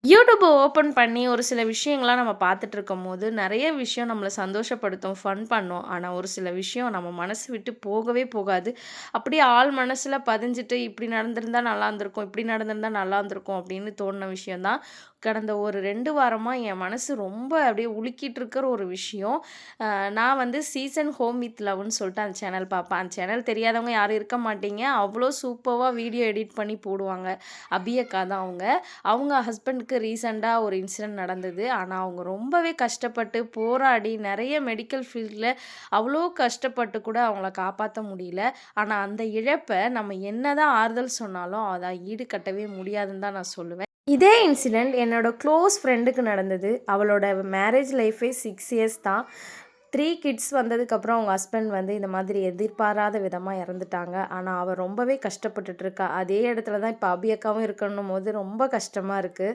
YouTube open பண்ணி ஒரு சில விஷயங்கள்லாம் நம்ம பார்த்துட்டு இருக்கும்போது, நெறைய விஷயம் நம்மள சந்தோஷப்படுத்தும், ஃபன் பண்ணும். ஆனா, ஒரு சில விஷயம் நம்ம மனசு விட்டு போகவே போகாது. அப்படியே ஆழ் மனசுல பதிஞ்சுட்டு, "இப்படி நடந்திருந்தா நல்லா இருந்திருக்கும், இப்படி நடந்திருந்தா நல்லா இருந்திருக்கும்" அப்படின்னு தோணுன விஷயம் தான். கடந்த ஒரு 2 வாரமா என் மனசு ரொம்ப அப்படியே உலுக்கிட்டு இருக்கிற ஒரு விஷயம். நான் வந்து சீசன் ஹோம் வித் லவ்ன்னு சொல்லிட்டு அந்த சேனல் பார்ப்பேன். அந்த சேனல் தெரியாதவங்க யாரும் இருக்க மாட்டீங்க. அவ்வளோ சூப்பர்வா வீடியோ எடிட் பண்ணி போடுவாங்க. அபி அக்கா தான் அவங்க. அவங்க ஹஸ்பண்டுக்கு ரீசெண்டா ஒரு இன்சிடென்ட் நடந்தது. ஆனா, அவங்க ரொம்பவே கஷ்டப்பட்டு, போராடி நெறைய மெடிக்கல் ஃபீல்ட்ல அவ்ளோ கஷ்டப்பட்டு கூட அவங்கள காப்பாத்த முடியல. ஆனா, அந்த இழப்ப நம்ம என்னதான் ஆறுதல் சொன்னாலும், அத ஈடுகட்டவே முடியாதுன்னு தான் நான் சொல்லுவேன். இதே இன்சிடென்ட் என்னோட க்ளோஸ் ஃப்ரெண்டுக்கு நடந்தது. அவளோட மேரேஜ் லைஃபே 6 இயர்ஸ் தான். 3 கிட்ஸ் வந்ததுக்கப்புறம் அவங்க ஹஸ்பண்ட் வந்து இந்த மாதிரி எதிர்பாராத விதமா இறந்துட்டாங்க. ஆனா, அவ ரொம்பவே கஷ்டப்பட்டுட்டு இருக்கா. அதே இடத்துல தான் இப்ப அபி அக்காவும் இருக்கன்னும்போது ரொம்ப கஷ்டமா இருக்கு.